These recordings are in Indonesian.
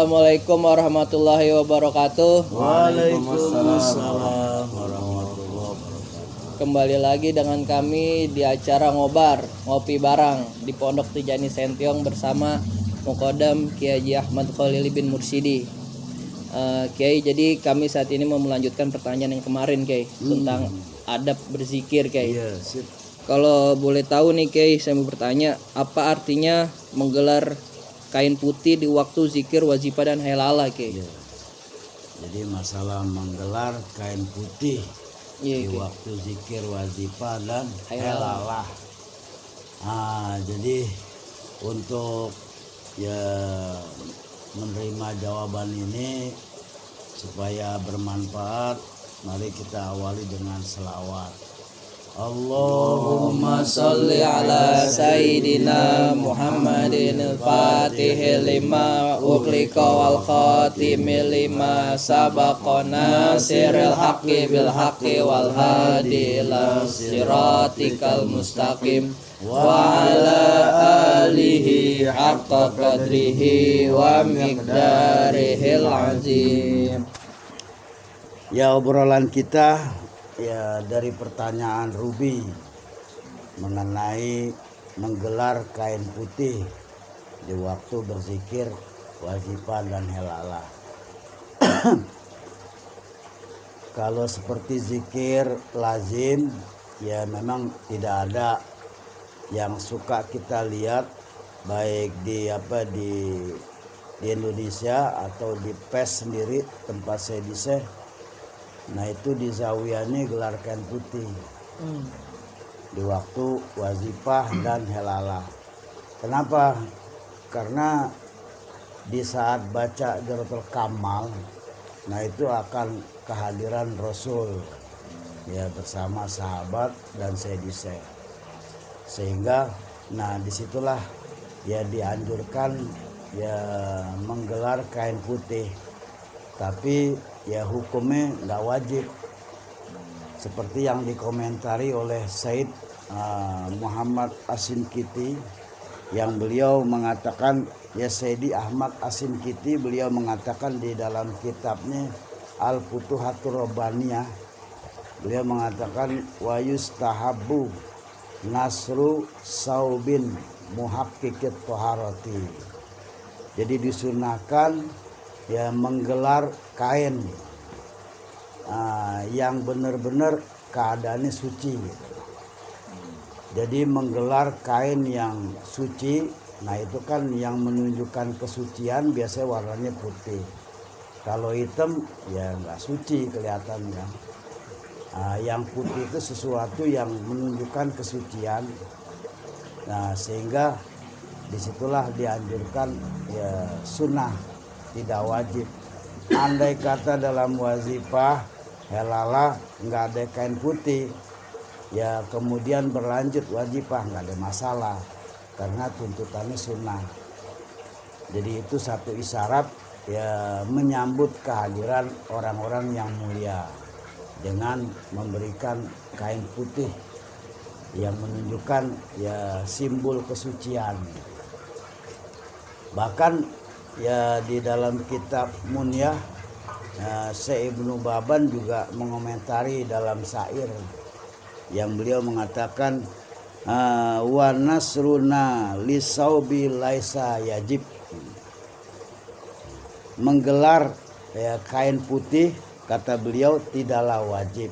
Assalamualaikum warahmatullahi wabarakatuh. Waalaikumsalam warahmatullahi wabarakatuh. Kembali lagi dengan kami di acara ngopi barang di Pondok Tijani Sentiong bersama Muqaddam Kiai Haji Ahmad Khalil bin Mursidi. Kiai, jadi kami saat ini mau melanjutkan pertanyaan yang kemarin, Kiai, tentang adab berzikir, Kiai. Iya, sip. Kalau boleh tahu nih, Kiai, saya mau bertanya, apa artinya menggelar kain putih di waktu zikir wazifah dan halalah, Kiai? Iya. Jadi masalah menggelar kain putih di waktu zikir wazifah dan halalah. Jadi untuk menerima jawaban ini supaya bermanfaat, mari kita awali dengan selawat. Allahumma salli ala Sayyidina Muhammadin al-Fatih lima ughliqa wal khatimi lima sabaqa nasiril haqqi bil haqqi wal hadi ila siratikal mustaqim wa ala alihi haqqa qadrihi wa miqdarihil azim. Ya, obrolan kita dari pertanyaan Ruby mengenai menggelar kain putih di waktu berzikir wazifah dan halalah. Kalau seperti zikir lazim, ya memang tidak ada yang suka kita lihat baik di Indonesia atau di PES sendiri tempat saya di Nah itu di zawiyahnya gelar kain putih di waktu wazifah dan halalah. Kenapa? Karena di saat baca Jawharatul Kamal, nah itu akan kehadiran Rasul bersama sahabat dan sedise. Sehingga disitulah dianjurkan menggelar kain putih. Tapi hukumnya nggak wajib, seperti yang dikomentari oleh Said Muhammad As-Sinkiti, yang beliau mengatakan, Sayyidi Ahmad As-Sinkiti beliau mengatakan di dalam kitabnya Al-Futuhatur Rabbaniyah, beliau mengatakan wa yustahabbu nasru saubin muhaqqiqit thaharati. Jadi disunahkan menggelar kain yang benar-benar keadaannya suci. Jadi menggelar kain yang suci, nah itu kan yang menunjukkan kesucian biasanya warnanya putih. Kalau hitam nggak suci kelihatannya. Yang putih itu sesuatu yang menunjukkan kesucian. Nah sehingga disitulah dianjurkan sunnah, tidak wajib. Andai kata dalam wazifah halalah nggak ada kain putih, kemudian berlanjut wazifah nggak ada masalah, karena tuntutannya sunnah. Jadi itu satu isyarat menyambut kehadiran orang-orang yang mulia dengan memberikan kain putih yang menunjukkan simbol kesucian. Bahkan di dalam kitab Munyah, Syekh Ibnu Baban juga mengomentari dalam syair yang beliau mengatakan wa nasruna lisaubi laisa yajib. Menggelar kain putih, kata beliau, tidaklah wajib.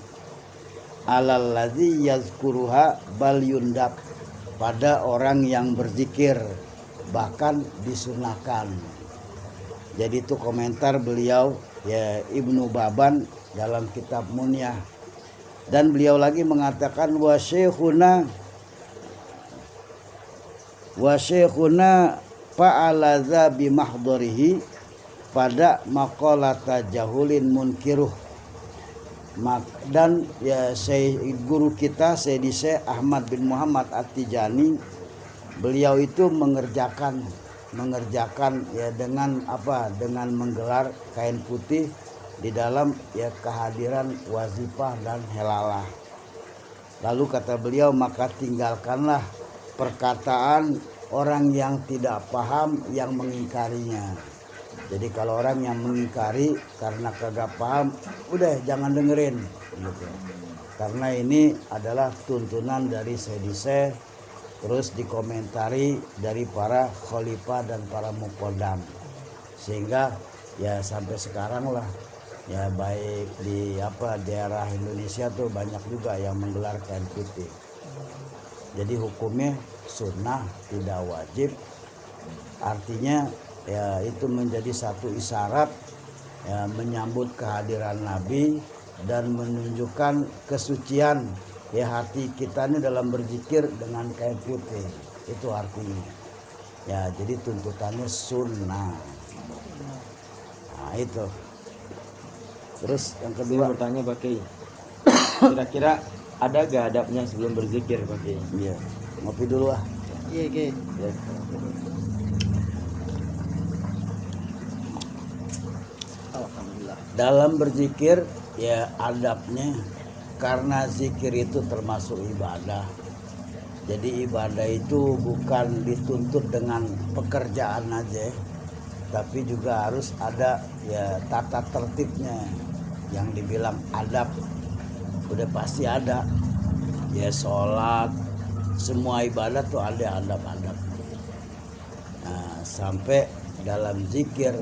Alalladzi yazkuruha bal yundab, pada orang yang berzikir, bahkan disunahkan. Jadi itu komentar beliau Ibnu Baban dalam kitab Munyah. Dan beliau lagi mengatakan wa syekhuna fa'ala dza bi mahdharihi pada maqalata jahulin munkiruh. Dan guru kita Sayyidi Syekh Ahmad bin Muhammad At-Tijani, beliau itu mengerjakan dengan dengan menggelar kain putih di dalam kehadiran wazifah dan halalah. Lalu kata beliau, maka tinggalkanlah perkataan orang yang tidak paham yang mengingkarinya. Jadi kalau orang yang mengingkari karena kagak paham, udah jangan dengerin gitu. Karena ini adalah tuntunan dari Sedise, terus dikomentari dari para khalifah dan para muqaddam. Sehingga ya sampai sekarang lah ya baik di daerah Indonesia tuh banyak juga yang menggelar kain putih. Jadi hukumnya sunnah, tidak wajib. Artinya ya itu menjadi satu isyarat ya, menyambut kehadiran Nabi dan menunjukkan kesucian ya hati kita ini dalam berzikir dengan kain putih. Itu artinya ya, jadi tuntutannya sunnah. Nah itu. Terus yang kedua, Saya bertanya Pak Kiai, kira-kira ada gak adabnya sebelum berzikir Pak Kiai? iya, ngopi dulu ah. Iya, oke. Ya. Alhamdulillah. Dalam berzikir ya adabnya, karena zikir itu termasuk ibadah. Jadi ibadah itu bukan dituntut dengan pekerjaan aja, tapi juga harus ada ya tata tertibnya, yang dibilang adab. Udah pasti ada ya, sholat, semua ibadah tuh ada adab-adab. Nah, sampai dalam zikir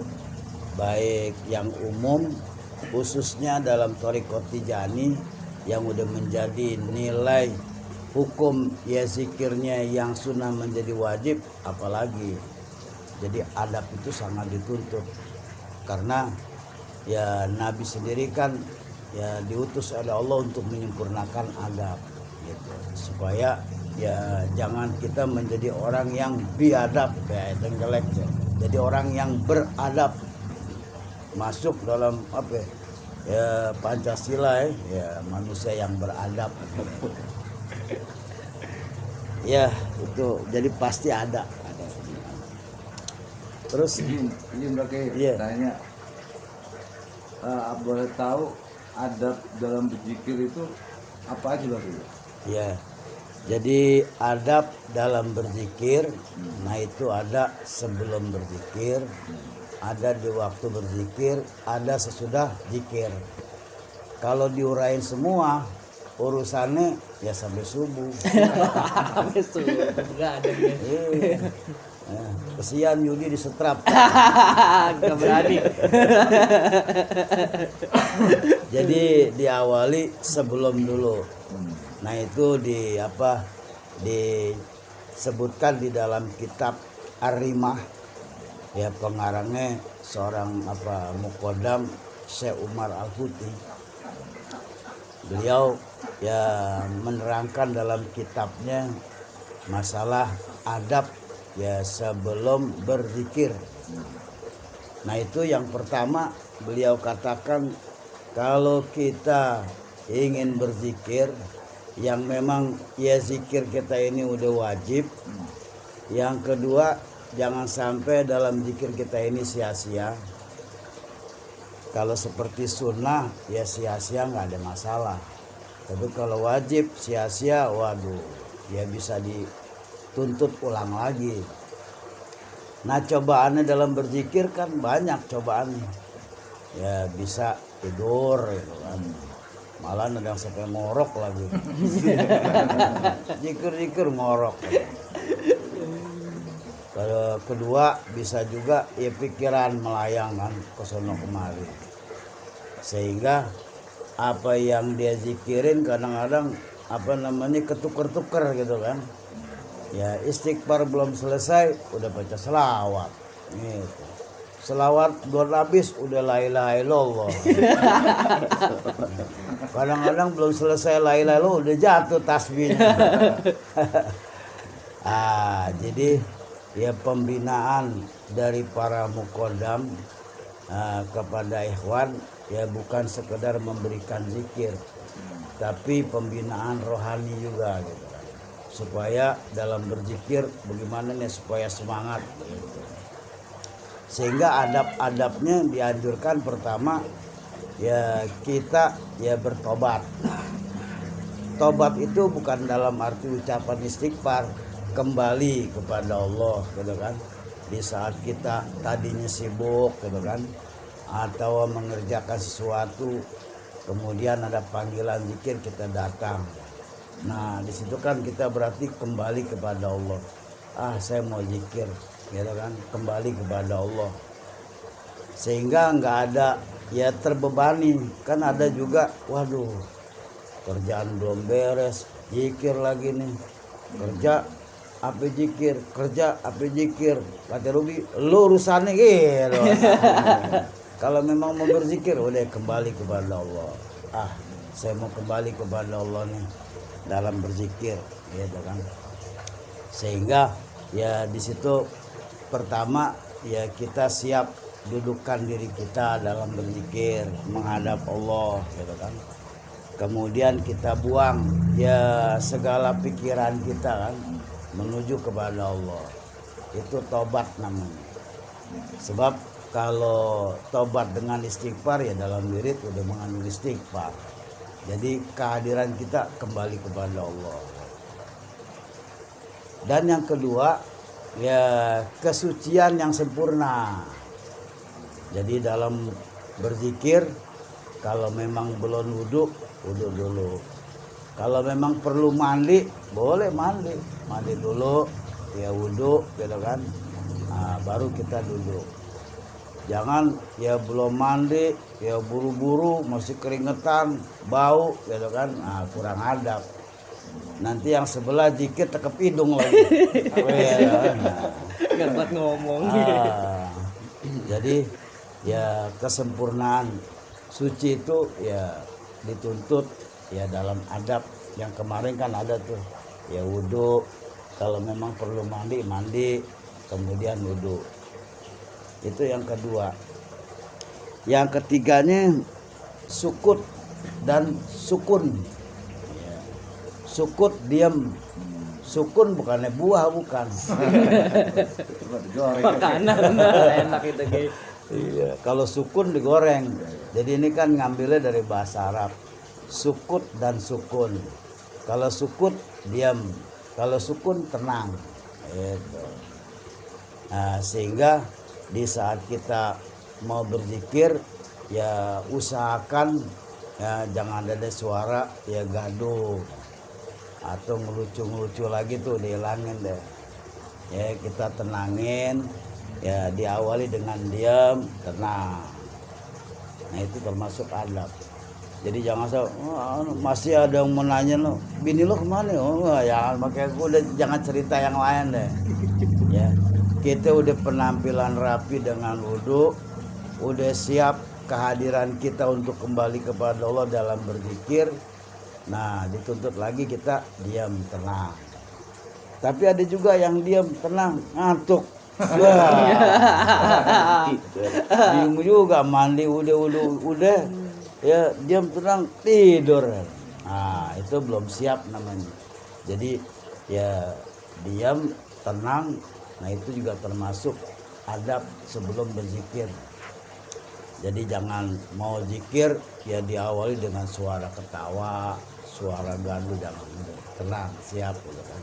baik yang umum, khususnya dalam thariqat Tijani yang udah menjadi nilai hukum ya zikirnya yang sunnah menjadi wajib, apalagi. Jadi adab itu sangat dituntut, karena ya Nabi sendiri kan ya diutus oleh Allah untuk menyempurnakan adab gitu. Supaya ya jangan kita menjadi orang yang biadab kayak tenggelek, jadi orang yang beradab, masuk dalam ya Pancasila ya manusia yang beradab. Ya itu jadi pasti ada. Terus Ini Pak Kiai, Iya. tanya, boleh tahu adab dalam berzikir itu apa aja Pak Kiai? ya, jadi adab dalam berzikir, nah itu ada sebelum berzikir, ada di waktu berzikir, ada sesudah zikir. Kalau diurain semua urusannya ya sampai subuh. Enggak ada ya. Kesian Yudi disetrap. Enggak berani. Jadi diawali sebelum dulu. Nah itu disebutkan di dalam kitab Ar-Rimah ya, pengarangnya seorang muqaddam Syekh Umar Al-Futi. Beliau ya menerangkan dalam kitabnya masalah adab ya sebelum berzikir. Nah itu yang pertama beliau katakan, kalau kita ingin berzikir yang memang ya zikir kita ini udah wajib. Yang kedua, jangan sampai dalam zikir kita ini sia-sia. Kalau seperti sunnah ya sia-sia nggak ada masalah. Tapi kalau wajib sia-sia, waduh, ya bisa dituntut ulang lagi. Nah cobaannya dalam berzikir kan banyak cobaannya. Ya bisa tidur gitu kan. Malah ada yang sampai ngorok lagi. Zikir-zikir ngorok. Kalau kedua bisa juga ya pikiran melayang kan ke sono kemari. Sehingga apa yang dia zikirin kadang-kadang ketuker-tuker gitu kan. Ya istighfar belum selesai udah baca selawat. Gitu. Selawat belum habis udah la ilaha illallah. Kadang-kadang belum selesai la ilaha illallah udah jatuh tasbihnya. Jadi ya pembinaan dari para muqaddam kepada ikhwan ya bukan sekedar memberikan zikir, tapi pembinaan rohani juga gitu. Supaya dalam berzikir bagaimana nih supaya semangat gitu. Sehingga adab-adabnya dianjurkan pertama ya kita ya bertobat. Tobat itu bukan dalam arti ucapan istighfar, kembali kepada Allah gitu kan. di saat kita tadinya sibuk gitu kan, atau mengerjakan sesuatu, kemudian ada panggilan zikir kita datang. Nah di situ kan kita berarti kembali kepada Allah. Saya mau zikir, gitu kan, kembali kepada Allah. Sehingga nggak ada ya terbebani. Kan ada juga, waduh, kerjaan belum beres, zikir lagi nih, kerja apa zikir, kerja apa zikir, kata Ruby, lu urusannya gitu. Kalau memang mau berzikir, udah kembali kepada Allah. Saya mau kembali kepada Allah nih dalam berzikir, gitu kan. Sehingga ya di situ pertama ya kita siap dudukkan diri kita dalam berzikir menghadap Allah, gitu kan. Kemudian kita buang ya segala pikiran kita kan menuju kepada Allah. Itu tobat namanya. Sebab kalau tobat dengan istighfar ya dalam wirid udah mengandung istighfar. Jadi kehadiran kita kembali kepada Allah. Dan yang kedua ya kesucian yang sempurna. Jadi dalam berzikir kalau memang belum wudhu dulu. Kalau memang perlu mandi, boleh mandi dulu, ya wudhu, gitu kan. Baru kita duduk. Jangan ya belum mandi, ya buru-buru, masih keringetan, bau, gitu kan. Kurang adab. Nanti yang sebelah zikir tekep hidung lagi. Nggak buat ngomong. Jadi ya kesempurnaan suci itu ya dituntut ya dalam adab yang kemarin kan ada tuh ya wudhu, kalau memang perlu mandi kemudian wudhu. Itu yang kedua. Yang ketiganya sukut dan sukun. Sukut diam, sukun bukannya buah, bukan. Makanan enak itu guys. Iya, kalau sukun digoreng. Jadi ini kan ngambilnya dari bahasa Arab. Sukut dan sukun. Kalau sukut diam, kalau sukun tenang. Gitu. Nah, sehingga di saat kita mau berzikir ya usahakan ya jangan ada suara ya gaduh atau ngelucu-ngelucu lagi tuh dihilangin deh. Ya kita tenangin, ya diawali dengan diam, tenang. Nah itu termasuk adab. Jadi jangan masih ada yang menanya lo, bini lo kemana? Jangan pakai udah, jangan cerita yang lain deh. Ya kita udah penampilan rapi dengan wudhu, udah siap kehadiran kita untuk kembali kepada Allah dalam berzikir. Nah dituntut lagi kita diam tenang. Tapi ada juga yang diam tenang ngantuk. Bingung juga, mandi udah ya diam tenang tidur. Nah itu belum siap namanya. Jadi ya diam tenang. Nah itu juga termasuk adab sebelum berzikir. Jadi jangan mau zikir ya diawali dengan suara ketawa, suara gaduh, jangan. Tenang, siap gitu kan.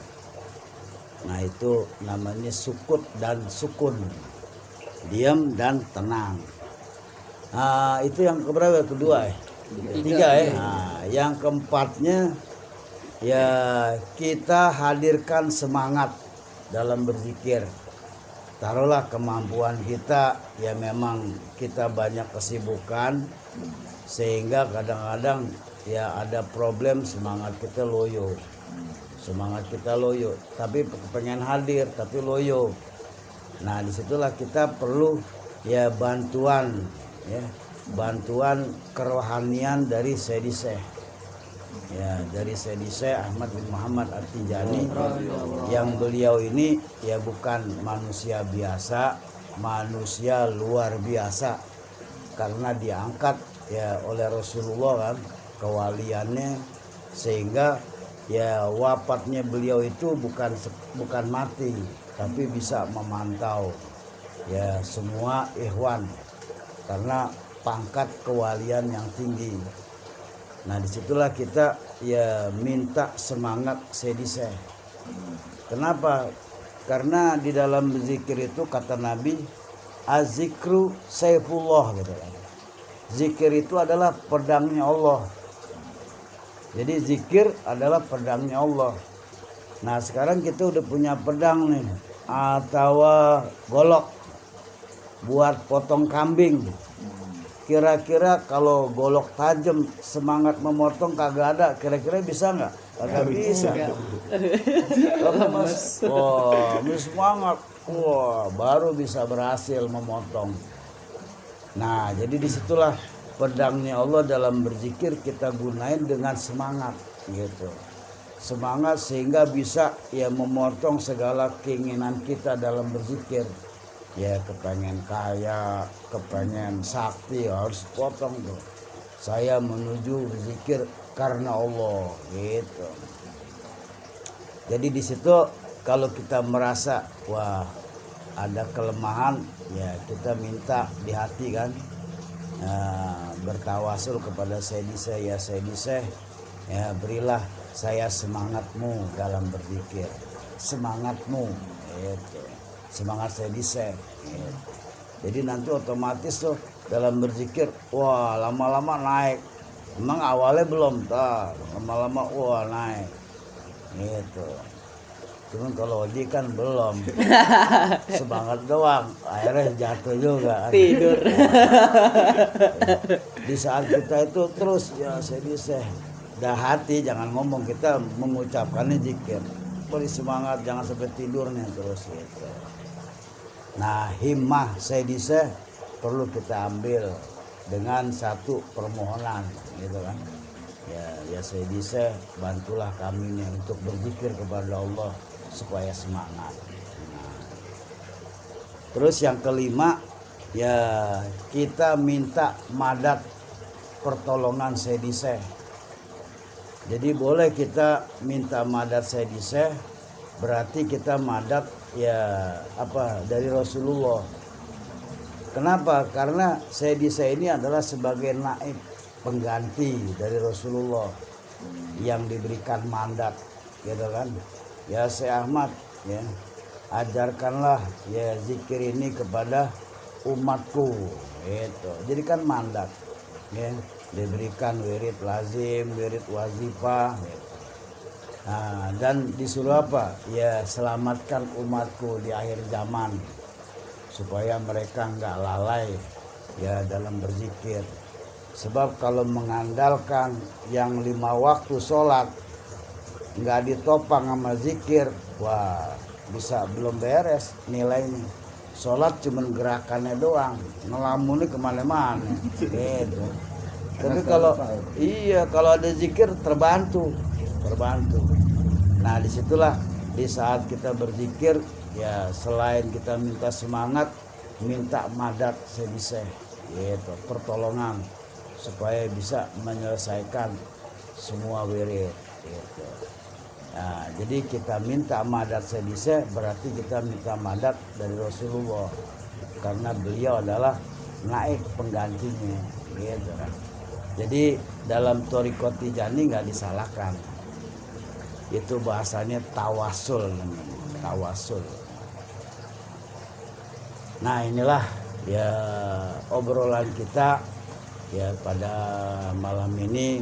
Nah itu namanya sukut dan sukun, diam dan tenang. Nah itu yang keberapa? Kedua ya? Tiga ya. Nah, yang keempatnya ya kita hadirkan semangat dalam berzikir. Taruhlah kemampuan kita ya memang kita banyak kesibukan sehingga kadang-kadang ya ada problem semangat kita loyo. Tapi pengen hadir tapi loyo. Nah disitulah kita perlu ya bantuan kerohanian dari Sayyidi Syekh. Ya dari Sayyidi Syekh Ahmad bin Muhammad At-Tijani, yang beliau ini ya bukan manusia biasa, manusia luar biasa, karena diangkat ya oleh Rasulullah kan kewaliannya, sehingga ya wafatnya beliau itu bukan mati tapi bisa memantau ya semua ikhwan karena pangkat kewalian yang tinggi. Nah disitulah kita ya minta semangat Sayyidi Syekh. Kenapa? Karena di dalam zikir itu kata Nabi, azikru saifullah gitu kan. Zikir itu adalah pedangnya Allah. Jadi zikir adalah pedangnya Allah. Nah sekarang kita udah punya pedang nih, atau golok buat potong kambing. Kira-kira kalau golok tajam semangat memotong kagak ada, kira-kira bisa nggak? Kagak bisa. Kagak mas. Wah, semangat. Wah, baru bisa berhasil memotong. Nah, jadi disitulah pedangnya Allah dalam berzikir kita gunain dengan semangat gitu. Semangat sehingga bisa ya memotong segala keinginan kita dalam berzikir. Ya kepengen kaya, kepengen sakti harus potong tuh. Saya menuju berzikir karena Allah gitu. Jadi di situ kalau kita merasa wah ada kelemahan ya kita minta di hati kan. Bertawasul kepada Sayyidi ya Sayyidi ya berilah saya semangatmu dalam berzikir, semangatmu gitu. Semangat Sayyidi gitu. Jadi nanti otomatis tuh dalam berzikir wah lama-lama naik. Emang awalnya belum lama-lama wah naik gitu. Cuman kalau Odi kan belum semangat doang, akhirnya jatuh juga tidur. Di saat kita itu terus ya Sayyidi dah hati jangan ngomong, kita mengucapkannya zikir, beri semangat jangan sampai tidurnya terus gitu. Nah himmah Sayyidi perlu kita ambil dengan satu permohonan gitu kan. Ya Sayyidi bantulah kami nih untuk berzikir kepada Allah supaya semangat. Nah, terus yang kelima ya kita minta madat pertolongan Sayyidi. Jadi boleh kita minta madat Sayyidi, berarti kita madat ya apa dari Rasulullah. Kenapa? Karena Sayyidi ini adalah sebagai naib pengganti dari Rasulullah yang diberikan mandat gitu kan. Ya Syekh Ahmad ya ajarkanlah ya zikir ini kepada umatku gitu. Jadi kan mandat ya diberikan wirid lazim, wirid wazifah gitu. Nah, dan disuruh apa? Ya selamatkan umatku di akhir zaman supaya mereka nggak lalai ya dalam berzikir. Sebab kalau mengandalkan yang 5 waktu sholat nggak ditopang sama zikir, wah bisa belum beres nilainya. Sholat cuman gerakannya doang, ngelamunnya kemana-mana gitu. Tapi kalau ada zikir terbantu. Nah disitulah di saat kita berzikir ya selain kita minta semangat, minta madat sebisa gitu, pertolongan supaya bisa menyelesaikan semua wirid gitu. Nah, jadi kita minta madat sebisa berarti kita minta madat dari Rasulullah karena beliau adalah naik penggantinya gitu kan. Jadi dalam Thariqat Tijani nggak disalahkan. Itu bahasanya tawasul namanya, tawasul. Nah, inilah ya obrolan kita ya pada malam ini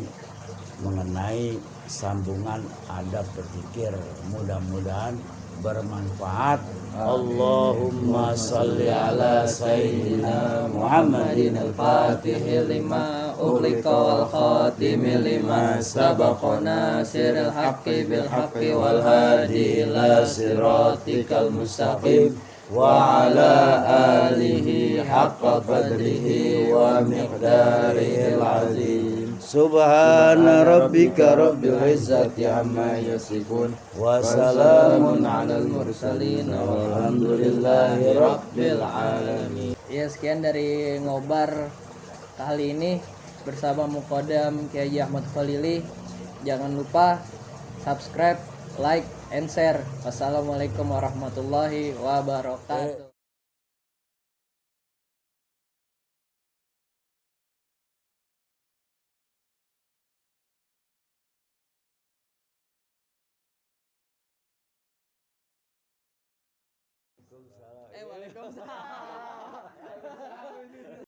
mengenai sambungan adab berzikir. Mudah-mudahan bermanfaat. Allahumma salli ala sayyidina Muhammadin al-Fatih lima ughliqa wal khatim lima sabaqa nasiril haqqi bil haqqi wal hadi ila siratikal mustaqim wa ala alihi haqqa qadrihi wa miqdarihil azim. Subhana rabbika rabbil izzati amma yasifun wa salamun alal mursalin walhamdulillahi rabbil alamin. Ya sekian dari ngobar kali ini bersama Muqaddam Kiai Ahmad Khalili. Jangan lupa subscribe, like, and share. Wassalamualaikum warahmatullahi wabarakatuh. Waalaikumsalam. Waalaikumsalam.